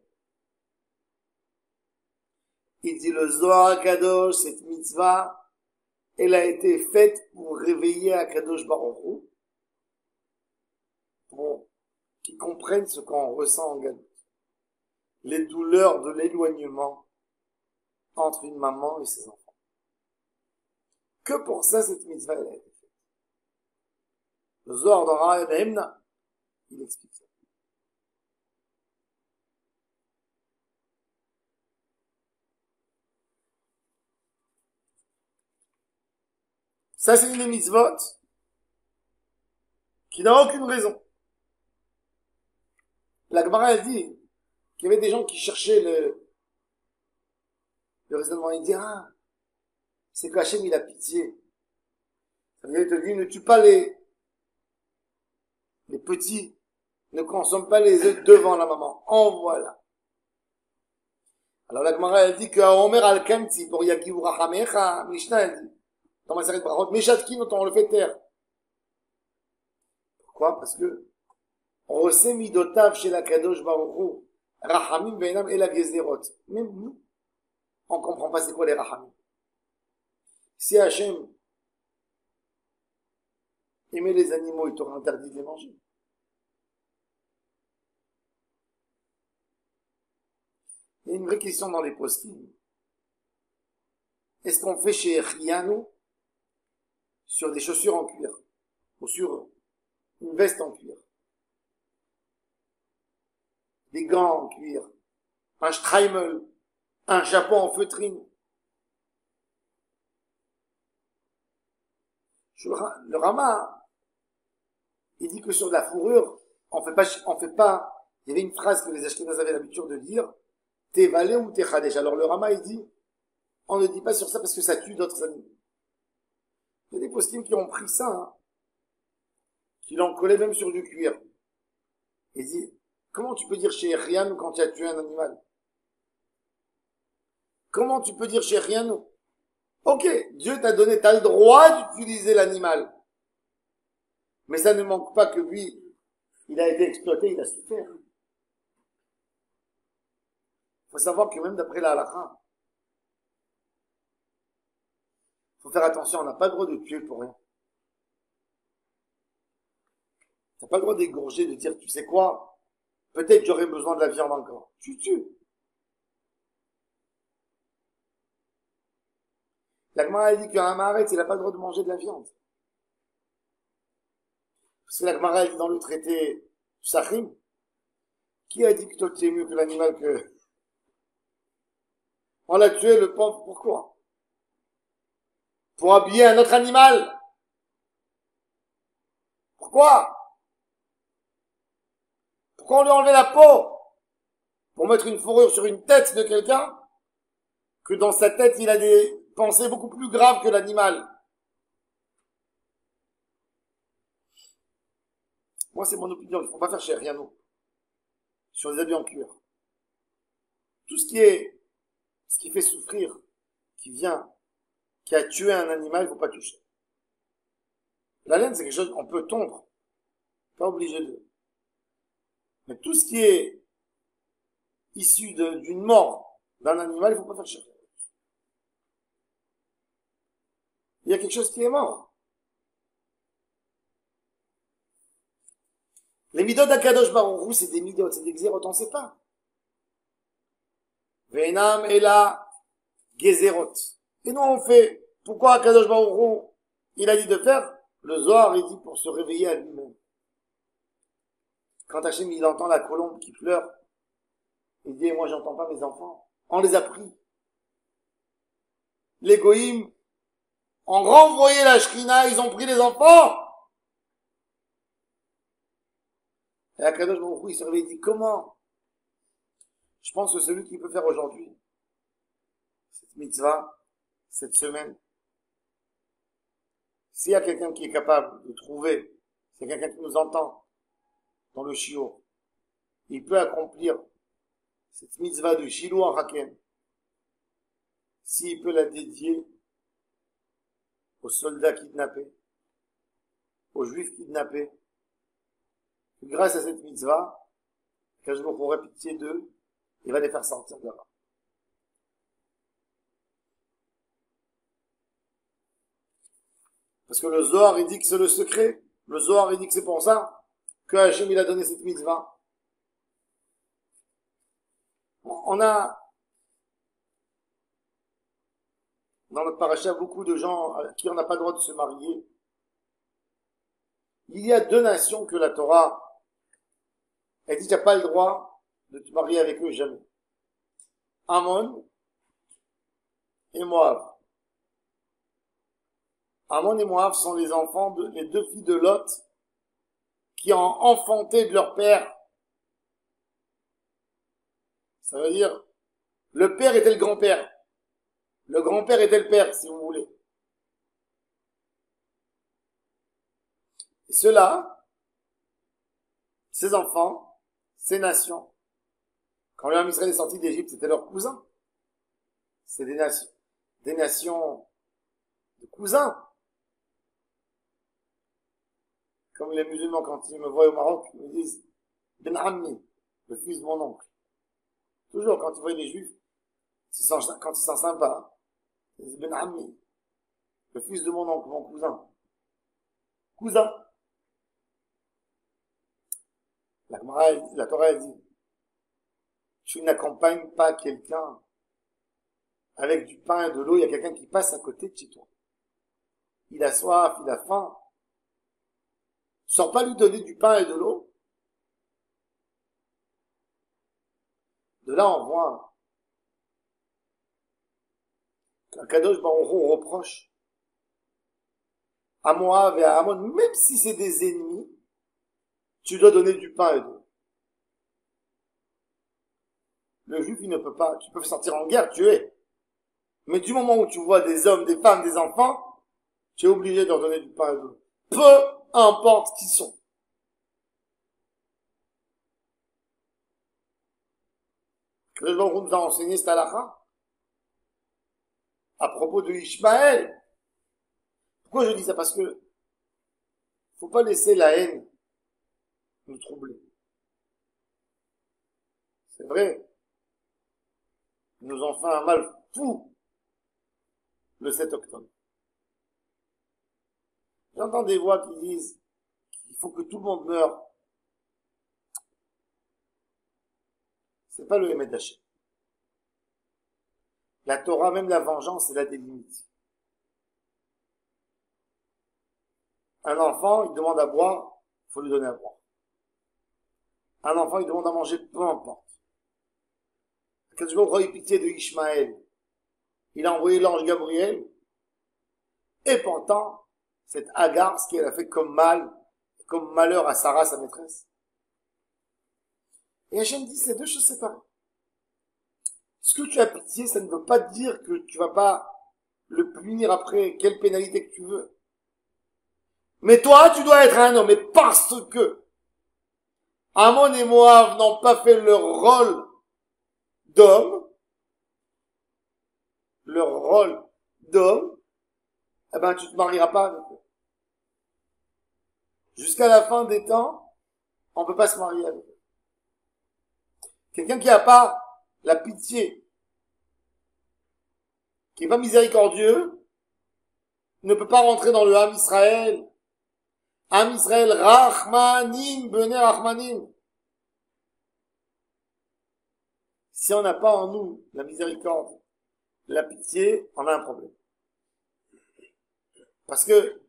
Il dit le Zohar Kadosh, cette mitzvah, elle a été faite pour réveiller Akadosh Baruch Hu, pour qu'ils comprennent ce qu'on ressent en Galout. Les douleurs de l'éloignement entre une maman et ses enfants. Que pour ça, cette mitzvah, elle a été faite. Le Zohar dans Ra'ed Hemna, il explique ça. Ça, c'est une mitzvot qui n'a aucune raison. La Gemara, elle dit qu'il y avait des gens qui cherchaient le raisonnement. Il dit, ah, c'est que Hachem, il a pitié. Ça veut dire, il te dit, ne tue pas les petits, ne consomme pas les œufs devant la maman. En voilà. Alors la Gemara, elle dit que Omer al-Kamti, pour Yagiou Rachamecha, Mishnah, elle dit, dans ma série de brachot, Meshatkin, on le fait taire. Pourquoi? Parce que, Rosé midotav chez la Kadosh Baruch Rachamim veinam et la Gezerot. Même nous, on comprend pas c'est quoi les Rachamim. Si Hachem aimait les animaux, il t'aurait interdit de les manger. Il y a une vraie question dans les postings. Est-ce qu'on fait chez Riano sur des chaussures en cuir ou sur une veste en cuir, des gants en cuir, un streimel, un chapeau en feutrine? Le Rama, il dit que sur de la fourrure, on fait pas, il y avait une phrase que les Ashkénazes avaient l'habitude de dire, t'es valé ou t'es chadesh. Alors le Rama, il dit, on ne dit pas sur ça parce que ça tue d'autres animaux. Il y a des postines qui ont pris ça, hein, qui l'ont collé même sur du cuir. Il dit, comment tu peux dire chez Rian quand tu as tué un animal? Comment tu peux dire chez Rian? Ok, Dieu t'a donné, t'as le droit d'utiliser l'animal. Mais ça ne manque pas que lui, il a été exploité, il a souffert. Il faut savoir que même d'après la halakha, il faut faire attention, on n'a pas le droit de tuer pour rien. T'as pas le droit d'égorger, de dire, tu sais quoi, peut-être j'aurais besoin de la viande encore. Tu tues. La Gemara a dit qu'un Maharet, il n'a pas le droit de manger de la viande. Parce que la Gemara a dit dans le traité Sachim, qui a dit que toi tu es mieux que l'animal que... On l'a tué, le pauvre, pourquoi? Pour habiller un autre animal. Pourquoi? Pourquoi on lui a enlevé la peau? Pour mettre une fourrure sur une tête de quelqu'un, que dans sa tête il a des pensées beaucoup plus graves que l'animal. Moi c'est mon opinion, il ne faut pas faire chez Riano. Sur les habits en cuir. Tout ce qui fait souffrir, qui a tué un animal, il ne faut pas toucher. La laine, c'est quelque chose qu'on peut tondre. Pas obligé de. Mais tout ce qui est issu d'une mort d'un animal, il ne faut pas faire chercher. Il y a quelque chose qui est mort. Les midot d'Akadosh Baruch Hu, c'est des midot, c'est des xérot, on ne sait pas. Veinam et la gezerot. Et nous on fait, pourquoi Akadosh Baruch Hu, il a dit de faire? Le Zohar, il dit pour se réveiller à lui-même. Quand Hachem, il entend la colombe qui pleure, il dit, moi j'entends pas mes enfants. On les a pris. Les goïms ont renvoyé la Shrina, ils ont pris les enfants. Et Akadosh Baruch Hu, il se réveille, il dit, comment? Je pense que celui qui peut faire aujourd'hui, cette mitzvah, cette semaine, s'il y a quelqu'un qui est capable de trouver, s'il y a quelqu'un qui nous entend dans le shiur, il peut accomplir cette mitzvah de Shilou en Haken, s'il peut la dédier aux soldats kidnappés, aux juifs kidnappés, grâce à cette mitzvah, qu'un jour on aurait pitié d'eux, il va les faire sortir de là. Parce que le Zohar, il dit que c'est le secret. Le Zohar, il dit que c'est pour ça que Hachem, il a donné cette mitzvah. On a, dans notre paracha, beaucoup de gens à qui on n'a pas le droit de se marier. Il y a deux nations que la Torah, elle dit qu'il n'y a pas le droit de te marier avec eux jamais. Ammon et Moab. Ammon et Moab sont les deux filles de Lot qui ont enfanté de leur père. Ça veut dire, le père était le grand-père. Le grand-père était le père, si vous voulez. Et ceux-là, ces enfants, ces nations, quand l'homme Israël est sorti d'Égypte, c'était leurs cousins. C'est des nations de cousins. Comme les musulmans, quand ils me voient au Maroc, ils me disent Ben Ammi, le fils de mon oncle. Toujours, quand ils voient les juifs, quand ils sont sympas, ils disent Ben Ammi, le fils de mon oncle, mon cousin. Cousin. La Torah elle dit, tu n'accompagnes pas quelqu'un avec du pain et de l'eau, il y a quelqu'un qui passe à côté de chez toi. Il a soif, il a faim. Sans pas lui donner du pain et de l'eau. De là, on voit qu'un Kadosh Baruch Hu reproche à Moab et à Ammon, même si c'est des ennemis, tu dois donner du pain et de l'eau. Le juif, il ne peut pas, tu peux sortir en guerre, tuer. Mais du moment où tu vois des hommes, des femmes, des enfants, tu es obligé de leur donner du pain et de l'eau. Peu importe qui sont. Le Baruch nous a enseigné cette halakha à propos de Ishmaël. Pourquoi je dis ça? Parce que faut pas laisser la haine nous troubler. C'est vrai. Ils nous ont fait un mal fou le 7 octobre. J'entends des voix qui disent qu'il faut que tout le monde meure. C'est pas le Emet Hashem. La Torah, même la vengeance, elle a des limites. Un enfant, il demande à boire, il faut lui donner à boire. Un enfant, il demande à manger, peu importe. Quand je vois eu pitié de Ishmaël, il a envoyé l'ange Gabriel, et pourtant, cette Agar, ce qu'elle a fait comme mal, comme malheur à Sarah, sa maîtresse. Et Hachem dit, c'est deux choses séparées. Ce que tu as pitié, ça ne veut pas dire que tu vas pas le punir après, quelle pénalité que tu veux. Mais toi, tu dois être un homme, et parce que Ammon et Moab n'ont pas fait leur rôle d'homme, eh ben, tu te marieras pas avec eux. Jusqu'à la fin des temps, on peut pas se marier avec eux. Quelqu'un qui a pas la pitié, qui est pas miséricordieux, ne peut pas rentrer dans le Ham Israël. Ham Israël, Rachmanim, Bene Rachmanim. Si on n'a pas en nous la miséricorde, la pitié, on a un problème. Parce que,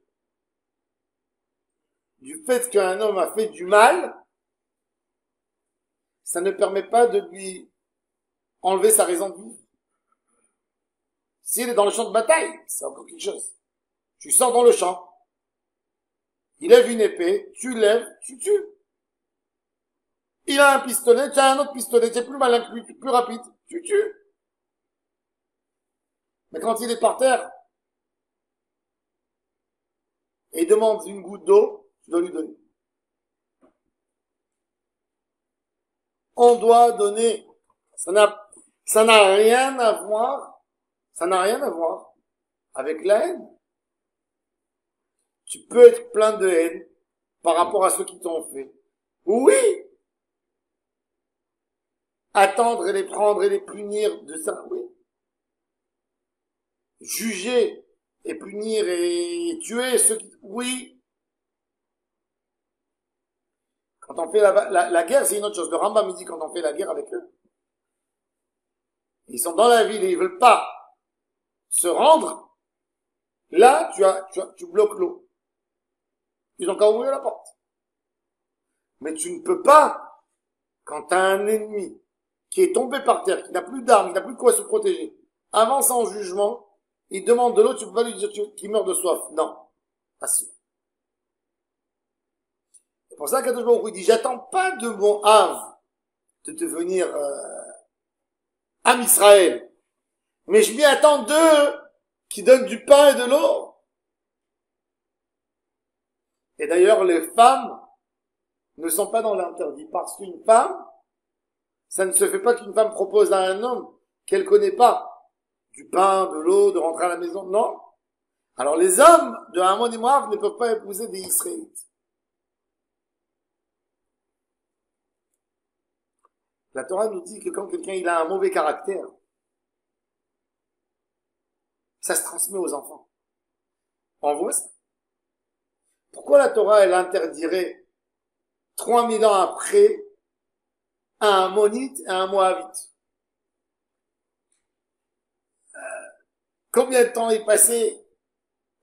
du fait qu'un homme a fait du mal, ça ne permet pas de lui enlever sa raison de vivre. S'il est dans le champ de bataille, c'est encore quelque chose. Tu sors dans le champ, il lève une épée, tu lèves, tu tues. Il a un pistolet, tu as un autre pistolet, tu es plus malin que lui, plus rapide, tu tues. Mais quand il est par terre, et il demande une goutte d'eau, tu dois lui donner. On doit donner. Ça n'a rien à voir avec la haine. Tu peux être plein de haine par rapport à ceux qui t'ont fait. Oui! Attendre et les prendre et les punir de ça, oui. Juger et punir et tuer ceux qui... Oui. Quand on fait la guerre, c'est une autre chose. Le Rambam me dit quand on fait la guerre avec eux. Ils sont dans la ville et ils veulent pas se rendre. Là, tu bloques l'eau. Ils ont qu'à ouvrir la porte. Mais tu ne peux pas, quand t'as un ennemi qui est tombé par terre, qui n'a plus d'armes, qui n'a plus de quoi se protéger, avance en jugement il demande de l'eau, tu peux pas lui dire qu'il meurt de soif. Non. Pas sûr. C'est pour ça qu'Akadosh Baruch Hu dit, j'attends pas de mon Av de devenir Am Israël. Mais je m'y attends d'eux qui donnent du pain et de l'eau. Et d'ailleurs, les femmes ne sont pas dans l'interdit. Parce qu'une femme, ça ne se fait pas qu'une femme propose à un homme qu'elle connaît pas du pain, de l'eau, de rentrer à la maison. Non. Alors les hommes de Hamon et Moab ne peuvent pas épouser des Israélites. La Torah nous dit que quand quelqu'un il a un mauvais caractère, ça se transmet aux enfants. On voit ça. Pourquoi la Torah, elle interdirait 3000 ans après à un Monite et à un Moabite? Combien de temps est passé?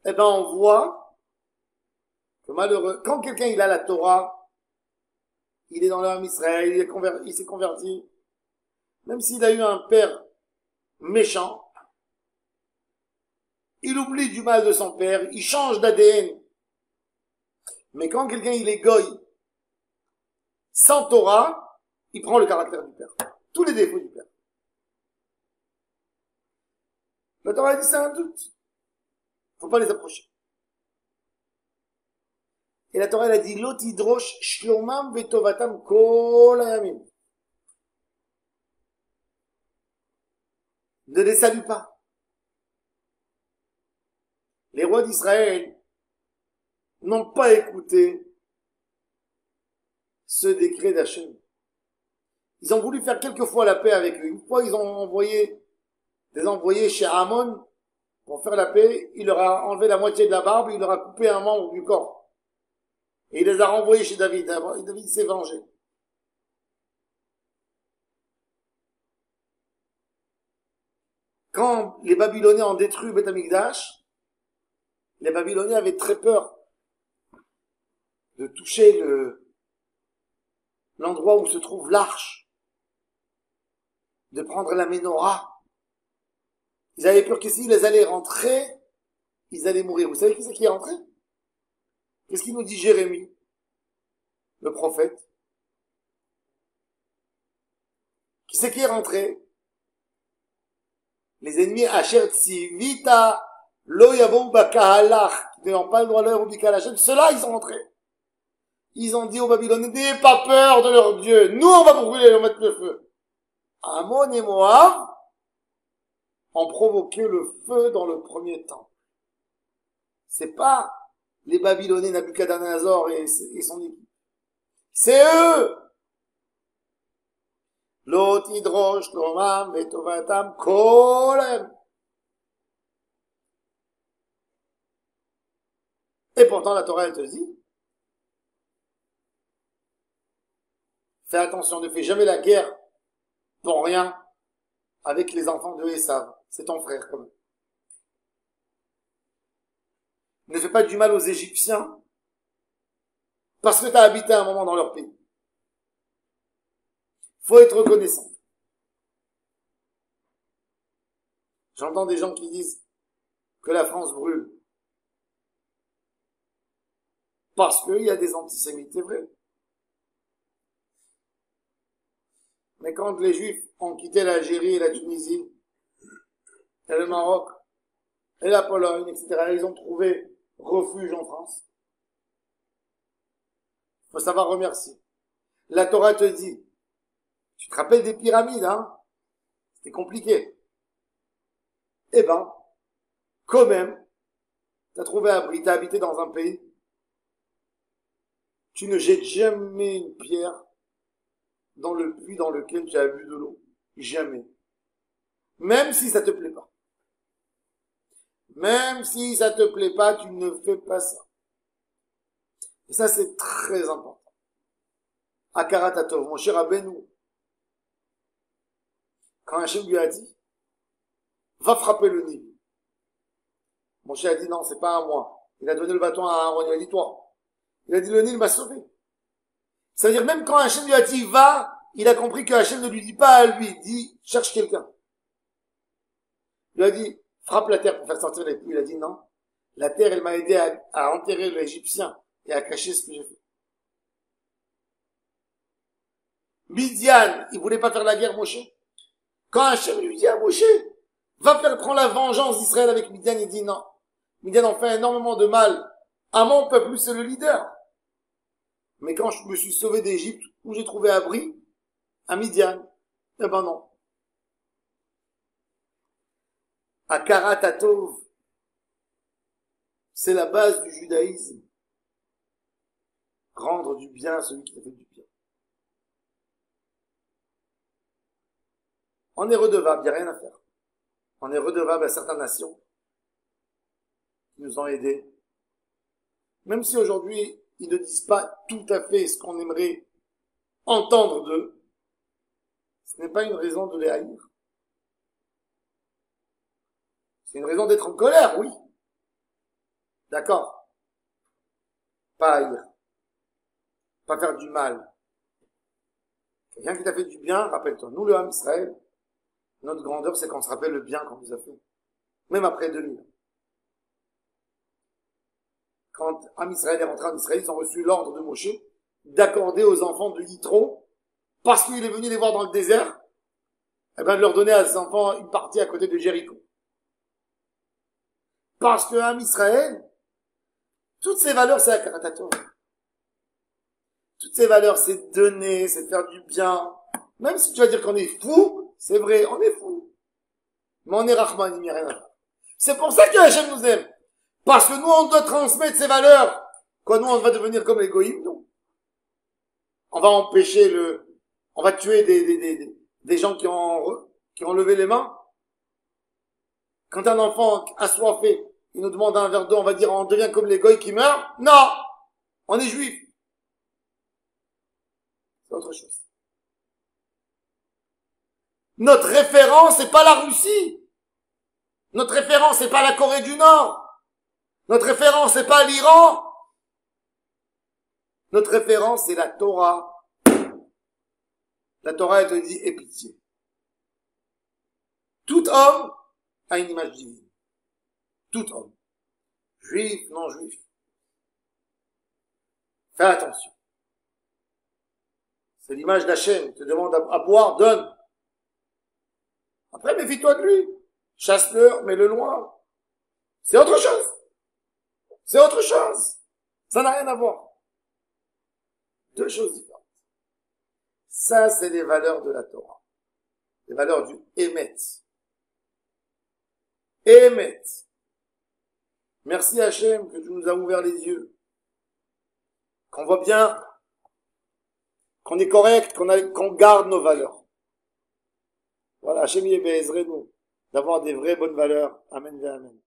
Eh ben, on voit que malheureux, quand quelqu'un il a la Torah, il est dans l'âme Israël, il s'est converti, même s'il a eu un père méchant, il oublie du mal de son père, il change d'ADN. Mais quand quelqu'un il est goy, sans Torah, il prend le caractère du père. Tous les défauts du père. La Torah dit c'est un doute. Faut pas les approcher. Et la Torah elle a dit Lot hidrosh shlomam vetovatam kol hayamim. Ne les salue pas. Les rois d'Israël n'ont pas écouté ce décret d'Hachem. Ils ont voulu faire quelques fois la paix avec lui. Une fois, ils ont envoyé des envoyés chez Amon pour faire la paix. Il leur a enlevé la moitié de la barbe, il leur a coupé un membre du corps. Et il les a renvoyés chez David. Et David s'est vengé. Quand les Babyloniens ont détruit Beth Amikdash, les Babyloniens avaient très peur de toucher l'endroit où se trouve l'arche, de prendre la menorah. Ils avaient peur que s'ils allaient rentrer, ils allaient mourir. Vous savez qui c'est qui est rentré? Qu'est-ce qu'il nous dit Jérémie, le prophète? Qui c'est qui est rentré? Les ennemis Asher Tzivita Lo Yavou Bakahalach, qui n'ont pas le droit de leur ubiquer à la chaîne. Ceux-là, ils sont rentrés. Ils ont dit aux Babyloniens, n'ayez pas peur de leur Dieu. Nous, on va brûler, on va mettre le feu. Amon et Moab ont provoqué le feu dans le premier temps. C'est pas les Babyloniens, Nabuchodonosor et son équipe. C'est eux. Lot hidrosh lomam vetovatam kolem. Et pourtant, la Torah, elle te dit, fais attention, ne fais jamais la guerre pour rien avec les enfants de Esav. C'est ton frère, quand même. Ne fais pas du mal aux Égyptiens parce que tu as habité un moment dans leur pays. Faut être reconnaissant. J'entends des gens qui disent que la France brûle parce qu'il y a des antisémites, c'est vrai. Mais quand les Juifs ont quitté l'Algérie et la Tunisie, et le Maroc, et la Pologne, etc., ils ont trouvé refuge en France. Faut savoir remercier. La Torah te dit, tu te rappelles des pyramides, hein? C'était compliqué. Eh ben, quand même, t'as trouvé abri, t'as habité dans un pays, tu ne jettes jamais une pierre dans le puits dans lequel tu as bu de l'eau. Jamais. Même si ça te plaît pas. Même si ça te plaît pas, tu ne fais pas ça. Et ça, c'est très important. Akarat Atov, mon cher Rabbeinu, quand Hachem lui a dit, va frapper le Nil. Mon cher a dit, non, c'est pas à moi. Il a donné le bâton à Aaron, il a dit, toi. Il a dit, le Nil m'a sauvé. Ça veut dire, même quand Hachem lui a dit, va, il a compris que Hachem ne lui dit pas à lui, il dit, cherche quelqu'un. Il a dit, frappe la terre pour faire sortir les poux. Il a dit non. La terre, elle m'a aidé à enterrer l'Égyptien et à cacher ce que j'ai fait. Midian, il voulait pas faire la guerre, Moshe. Quand Hachem lui dit à Moshe, prendre la vengeance d'Israël avec Midian, il dit non. Midian en fait énormément de mal à mon peuple, c'est le leader. Mais quand je me suis sauvé d'Égypte, où j'ai trouvé abri, à Midian, eh ben non. Akarat Atov, c'est la base du judaïsme. Rendre du bien à celui qui t'a fait du bien. On est redevable, il n'y a rien à faire. On est redevable à certaines nations qui nous ont aidés. Même si aujourd'hui, ils ne disent pas tout à fait ce qu'on aimerait entendre d'eux, ce n'est pas une raison de les haïr. C'est une raison d'être en colère, oui. D'accord. Pas haïr. Pas faire du mal. Quelqu'un qui t'a fait du bien, rappelle-toi. Nous, le Ham Israël, notre grandeur, c'est qu'on se rappelle le bien qu'on nous a fait. Même après 2000. Quand Ham Israël est rentré en Israël, ils ont reçu l'ordre de Moshe d'accorder aux enfants de Yitro, parce qu'il est venu les voir dans le désert, eh ben, de leur donner à ses enfants une partie à côté de Jéricho. Parce que Ham Israël, toutes ces valeurs, c'est la Karatato. Toutes ces valeurs, c'est donner, c'est faire du bien. Même si tu vas dire qu'on est fou, c'est vrai, on est fou. Mais on est Rahman, il n'y a rien à faire. C'est pour ça que Hachem nous aime. Parce que nous, on doit transmettre ces valeurs. Quoi, nous, on va devenir comme les goïms, non. On va empêcher on va tuer des gens qui ont levé les mains. Quand un enfant assoiffé, il nous demande un verre d'eau, on va dire, on devient comme les goïs qui meurent. Non! On est juifs. C'est autre chose. Notre référence, c'est pas la Russie. Notre référence, c'est pas la Corée du Nord. Notre référence, c'est pas l'Iran. Notre référence, c'est la Torah. La Torah, elle te dit, aie pitié. Tout homme a une image divine. Tout homme. Juif, non juif. Fais attention. C'est l'image d'Hachem. Il te demande à boire, donne. Après, méfie-toi de lui. Chasse-le, mets-le loin. C'est autre chose. C'est autre chose. Ça n'a rien à voir. Deux choses différentes. Ça, c'est les valeurs de la Torah. Les valeurs du Emet. Emet. Merci Hachem que tu nous as ouvert les yeux. Qu'on voit bien qu'on est correct, qu'on garde nos valeurs. Voilà, Hachem Yébé, nous d'avoir des vraies bonnes valeurs. Amen, amen.